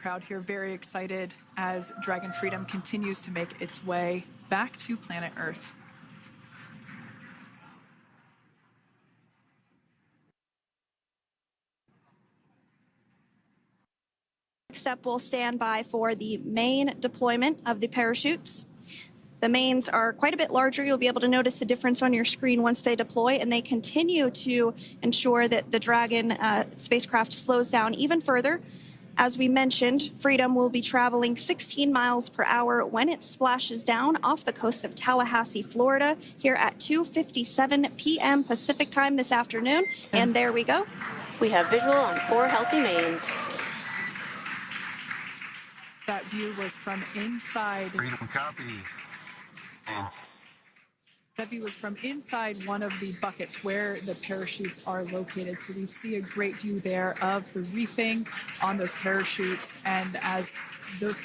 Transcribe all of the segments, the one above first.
crowd here very excited as Dragon Freedom continues to make its way back to planet Earth. Next up, we'll stand by for the main deployment of the parachutes. The mains are quite a bit larger. You'll be able to notice the difference on your screen once they deploy, and they continue to ensure that the Dragon spacecraft slows down even further. As we mentioned, Freedom will be traveling 16 miles per hour when it splashes down off the coast of Tallahassee, Florida, here at 2:57 p.m. Pacific time this afternoon. And there we go. We have visual on 4 healthy mains. That view was from inside. Freedom copy. That view was from inside one of the buckets where the parachutes are located. So we see a great view there of the reefing on those parachutes. And as those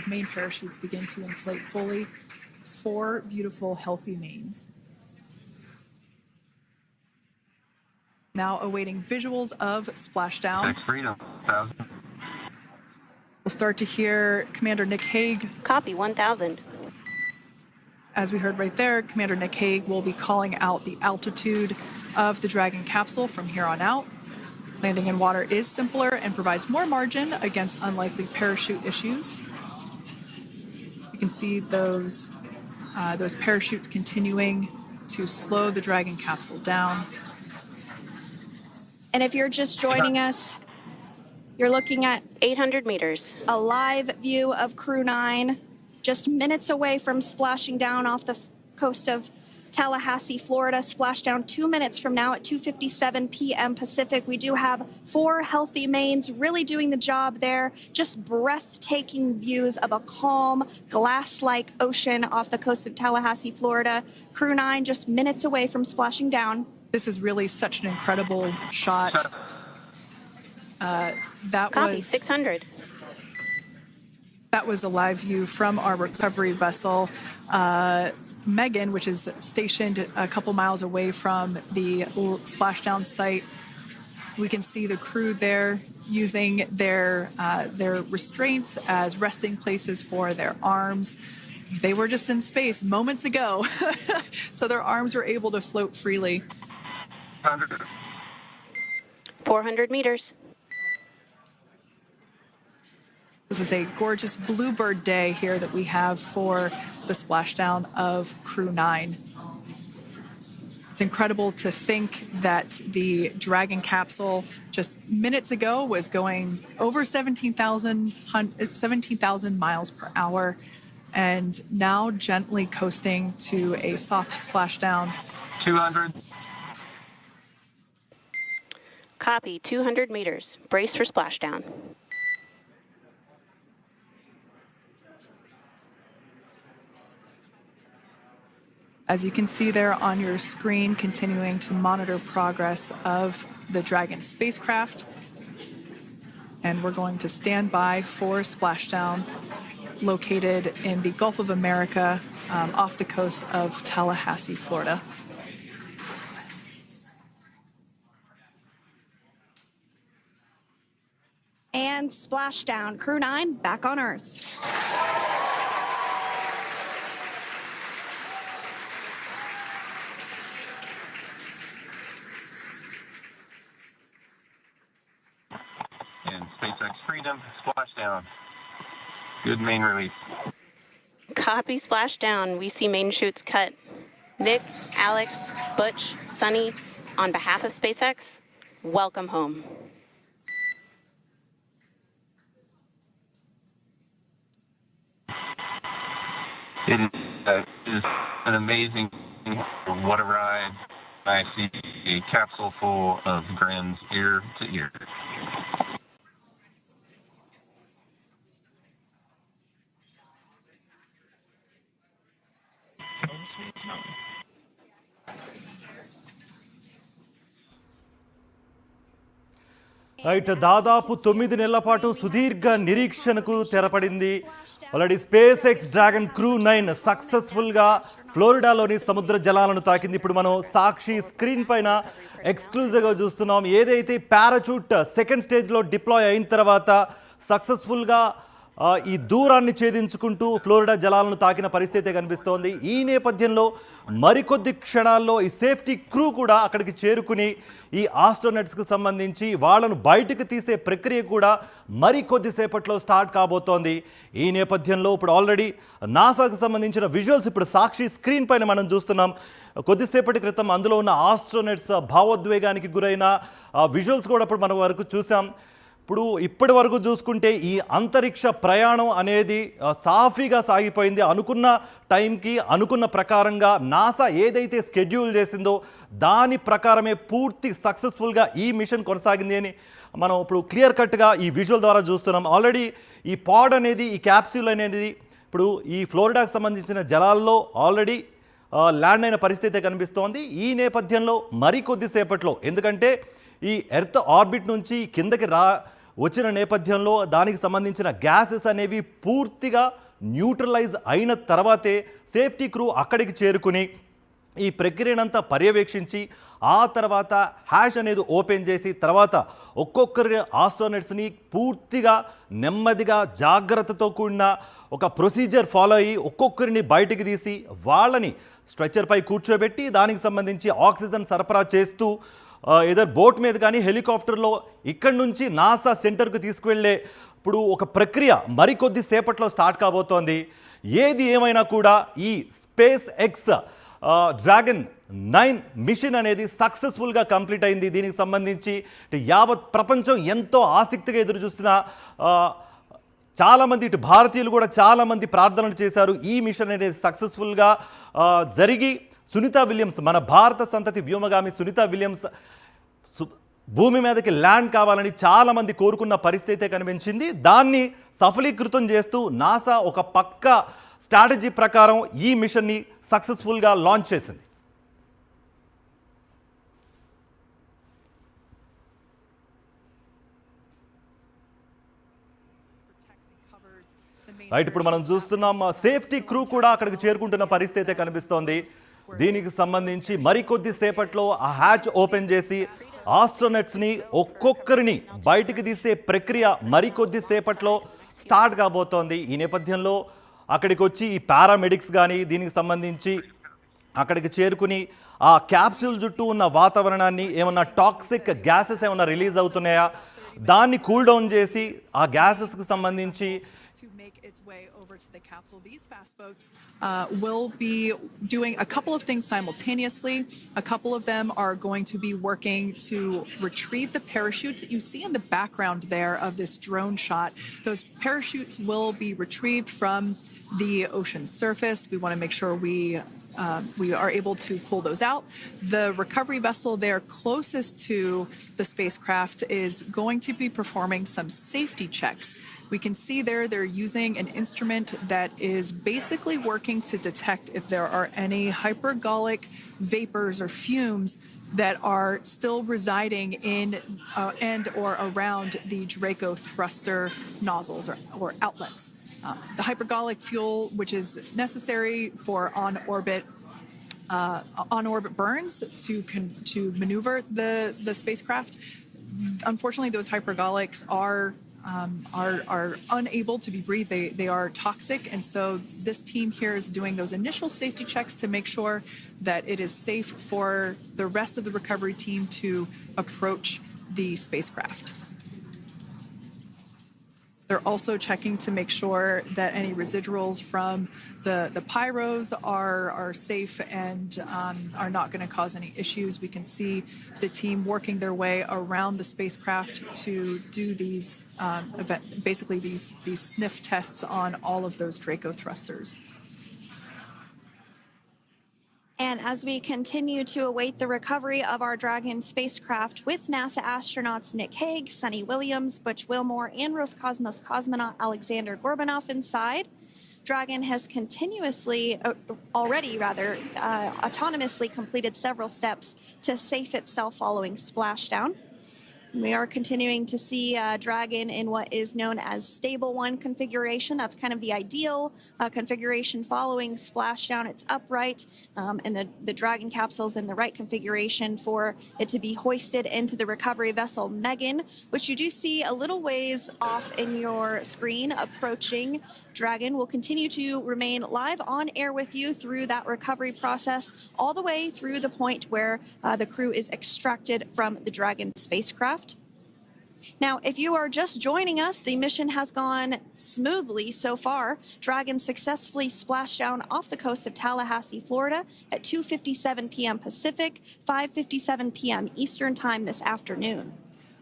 main parachutes begin to inflate fully, 4 beautiful, healthy mains. Now awaiting visuals of Splashdown. Freedom, 1,000. We'll start to hear Commander Nick Hague. Copy, 1,000. As we heard right there, Commander Nick Hague will be calling out the altitude of the Dragon capsule from here on out. Landing in water is simpler and provides more margin against unlikely parachute issues. You can see those parachutes continuing to slow the Dragon capsule down. And if you're just joining us, you're looking at 800 meters. A live view of Crew 9. Just minutes away from splashing down off the coast of Tallahassee, Florida. Splashdown 2 minutes from now at 2:57 p.m. Pacific. We do have 4 healthy mains really doing the job there. Just breathtaking views of a calm, glass-like ocean off the coast of Tallahassee, Florida. Crew 9 just minutes away from splashing down. This is really such an incredible shot. Copy, 600. That was a live view from our recovery vessel, Megan, which is stationed a couple miles away from the splashdown site. We can see the crew there using their restraints as resting places for their arms. They were just in space moments ago, so their arms were able to float freely. 400 meters. This is a gorgeous bluebird day here that we have for the splashdown of Crew 9. It's incredible to think that the Dragon capsule just minutes ago was going over 17,000 miles per hour, and now gently coasting to a soft splashdown. 200. Copy, 200 meters. Brace for splashdown. As you can see there on your screen, continuing to monitor progress of the Dragon spacecraft. And we're going to stand by for splashdown, located in the Gulf of America, off the coast of Tallahassee, Florida. And splashdown, Crew 9 back on Earth. SpaceX Freedom, splashdown. Good main release. Copy, splashdown. We see main chutes cut. Nick, Alex, Butch, Sunny, on behalf of SpaceX, welcome home. It is an amazing, what a ride. I see a capsule full of grins ear to ear. Right దాదాపు 9 నెలల పాటు సుదీర్ఘ నిరీక్షణకు తెరపడింది. Already SpaceX Dragon Crew 9 సక్సెస్ఫుల్గా ఫ్లోరిడాలోని సముద్ర జలాలను తాకింది. ఇప్పుడు మనం సాక్షి స్క్రీన్ పైన ఎక్స్క్లూజివ్గా చూస్తున్నాం. ఏదైతే పారాచూట్ సెకండ్ స్టేజ్లో డిప్లాయ్ అయిన తర్వాత సక్సెస్ఫుల్గా ఈ దూరాన్ని ఛేదించుకుంటూ ఫ్లోరిడా జలాలను తాకిన పరిస్థితి కనిపిస్తోంది. ఈ నేపథ్యంలో మరికొద్ది క్షణాల్లో ఈ సేఫ్టీ క్రూ కూడా అక్కడికి చేరుకుని ఈ ఆస్ట్రోనట్స్కి సంబంధించి వాళ్ళను బయటకు తీసే ప్రక్రియ కూడా మరికొద్దిసేపట్లో స్టార్ట్ కాబోతోంది. ఈ నేపథ్యంలో ఇప్పుడు ఆల్రెడీ నాసాకు సంబంధించిన విజువల్స్ ఇప్పుడు సాక్షి స్క్రీన్ పైన మనం చూస్తున్నాం. కొద్దిసేపటి క్రితం అందులో ఉన్న ఆస్ట్రోనట్స్ భావోద్వేగానికి గురైన విజువల్స్ కూడా ఇప్పుడు మనం వరకు చూసాం. ఇప్పటి వరకు చూసుకుంటే ఈ అంతరిక్ష ప్రయాణం అనేది సాఫీగా సాగిపోయింది. అనుకున్న టైంకి అనుకున్న ప్రకారంగా నాసా ఏదైతే స్కెడ్యూల్ చేసిందో దాని ప్రకారమే పూర్తి సక్సెస్ఫుల్గా ఈ మిషన్ కొనసాగింది అని మనం ఇప్పుడు క్లియర్ కట్గా ఈ విజువల్ ద్వారా చూస్తున్నాం. ఆల్రెడీ ఈ పాడ్ అనేది, ఈ క్యాప్సూల్ అనేది ఇప్పుడు ఈ ఫ్లోరిడాకు సంబంధించిన జలాల్లో ఆల్రెడీ ల్యాండ్ అయిన పరిస్థితి కనిపిస్తోంది. ఈ నేపథ్యంలో మరికొద్దిసేపట్లో, ఎందుకంటే ఈ ఎర్త్ ఆర్బిట్ నుంచి కిందకి వచ్చిన నేపథ్యంలో దానికి సంబంధించిన గ్యాసెస్ అనేవి పూర్తిగా న్యూట్రలైజ్ అయిన తర్వాతే సేఫ్టీ క్రూ అక్కడికి చేరుకుని ఈ ప్రక్రియనంతా పర్యవేక్షించి ఆ తర్వాత హ్యాష్ అనేది ఓపెన్ చేసి తర్వాత ఒక్కొక్కరి ఆస్ట్రోనట్స్ని పూర్తిగా నెమ్మదిగా జాగ్రత్తతో కూడిన ఒక ప్రొసీజర్ ఫాలో అయ్యి ఒక్కొక్కరిని బయటికి తీసి వాళ్ళని స్ట్రెచర్పై కూర్చోబెట్టి దానికి సంబంధించి ఆక్సిజన్ సరఫరా చేస్తూ ఏదర్ బోట్ మీద కానీ హెలికాప్టర్లో ఇక్కడి నుంచి నాసా సెంటర్కు తీసుకువెళ్ళే ఒక ప్రక్రియ మరికొద్ది సేపట్లో స్టార్ట్ కాబోతోంది. ఏది ఏమైనా కూడా ఈ స్పేస్ ఎక్స్ డ్రాగన్ 9 మిషన్ అనేది సక్సెస్ఫుల్గా కంప్లీట్ అయింది. దీనికి సంబంధించి యావత్ ప్రపంచం ఎంతో ఆసక్తిగా ఎదురు చూస్తున్న చాలామంది, ఇటు భారతీయులు కూడా చాలామంది ప్రార్థనలు చేశారు. ఈ మిషన్ అనేది సక్సెస్ఫుల్గా జరిగి సునీతా విలియమ్స్, మన భారత సంతతి వ్యోమగామి సునీతా విలియమ్స్ భూమి మీదకి ల్యాండ్ కావాలని చాలామంది కోరుకున్న పరిస్థితి కనిపించింది. దాన్ని సఫలీకృతం చేస్తూ నాసా ఒక పక్కా స్ట్రాటజీ ప్రకారం ఈ మిషన్ని సక్సెస్ఫుల్గా లాంచ్ చేసింది. రైట్, ఇప్పుడు మనం చూస్తున్నాం సేఫ్టీ క్రూ కూడా అక్కడికి చేరుకుంటున్న పరిస్థితి కనిపిస్తోంది. దీనికి సంబంధించి మరికొద్ది సేపట్లో ఆ హ్యాచ్ ఓపెన్ చేసి ఆస్ట్రోనట్స్ని ఒక్కొక్కరిని బయటికి తీసే ప్రక్రియ మరికొద్ది సేపట్లో స్టార్ట్ కాబోతోంది. ఈ నేపథ్యంలో అక్కడికి వచ్చి ఈ పారామెడిక్స్ కానీ దీనికి సంబంధించి అక్కడికి చేరుకుని ఆ క్యాప్సూల్ చుట్టూ ఉన్న వాతావరణాన్ని, ఏమన్నా టాక్సిక్ గ్యాసెస్ ఏమన్నా రిలీజ్ అవుతున్నాయా దాన్ని కూల్ డౌన్ చేసి ఆ గ్యాసెస్కి సంబంధించి to make its way over to the capsule. These fast boats will be doing a couple of things simultaneously. A couple of them are going to be working to retrieve the parachutes that you see in the background there of this drone shot. Those parachutes will be retrieved from the ocean surface. We want to make sure we are able to pull those out. The recovery vessel there closest to the spacecraft is going to be performing some safety checks. We can see there they're using an instrument that is basically working to detect if there are any hypergolic vapors or fumes that are still residing in and or around the Draco thruster nozzles or outlets. The hypergolic fuel, which is necessary for on-orbit burns to maneuver the spacecraft. Unfortunately, those hypergolics are unable to be breathed. They are toxic, and so this team here is doing those initial safety checks to make sure that it is safe for the rest of the recovery team to approach the spacecraft. They're also checking to make sure that any residuals from the pyros are safe and are not going to cause any issues. We can see the team working their way around the spacecraft to do these basically these sniff tests on all of those Draco thrusters. And as we continue to await the recovery of our Dragon spacecraft with NASA astronauts Nick Hague, Sunny Williams, Butch Wilmore, and Roscosmos cosmonaut Alexander Gorbanov inside, Dragon has autonomously completed several steps to safe itself following splashdown. We are continuing to see Dragon in what is known as Stable 1 configuration. That's kind of the ideal configuration following splashdown. It's upright, and the Dragon capsule's in the right configuration for it to be hoisted into the recovery vessel Megan, which you do see a little ways off in your screen approaching. Dragon will continue to remain live on air with you through that recovery process, all the way through the point where the crew is extracted from the Dragon spacecraft. Now, if you are just joining us, the mission has gone smoothly so far. Dragon successfully splashed down off the coast of Tallahassee, Florida at 2:57 p.m. Pacific, 5:57 p.m. Eastern Time this afternoon.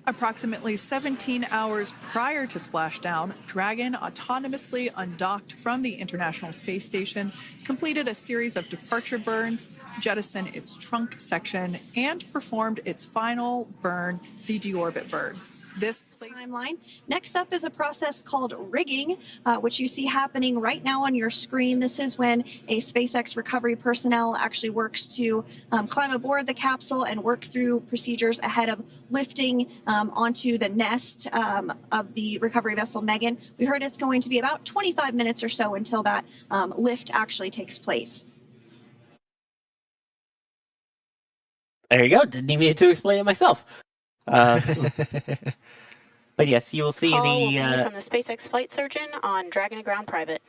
Approximately 17 hours prior to splashdown, Dragon autonomously undocked from the International Space Station, completed a series of departure burns, jettisoned its trunk section, and performed its final burn, the deorbit burn. This timeline. Next up is a process called rigging, which you see happening right now on your screen. This is when a SpaceX recovery personnel actually works to climb aboard the capsule and work through procedures ahead of lifting onto the nest of the recovery vessel Megan. We heard it's going to be about 25 minutes or so until that lift actually takes place. There you go. Didn't even need to explain it myself. But yes, you will see Call will be from the SpaceX flight surgeon on Dragon to Ground Private.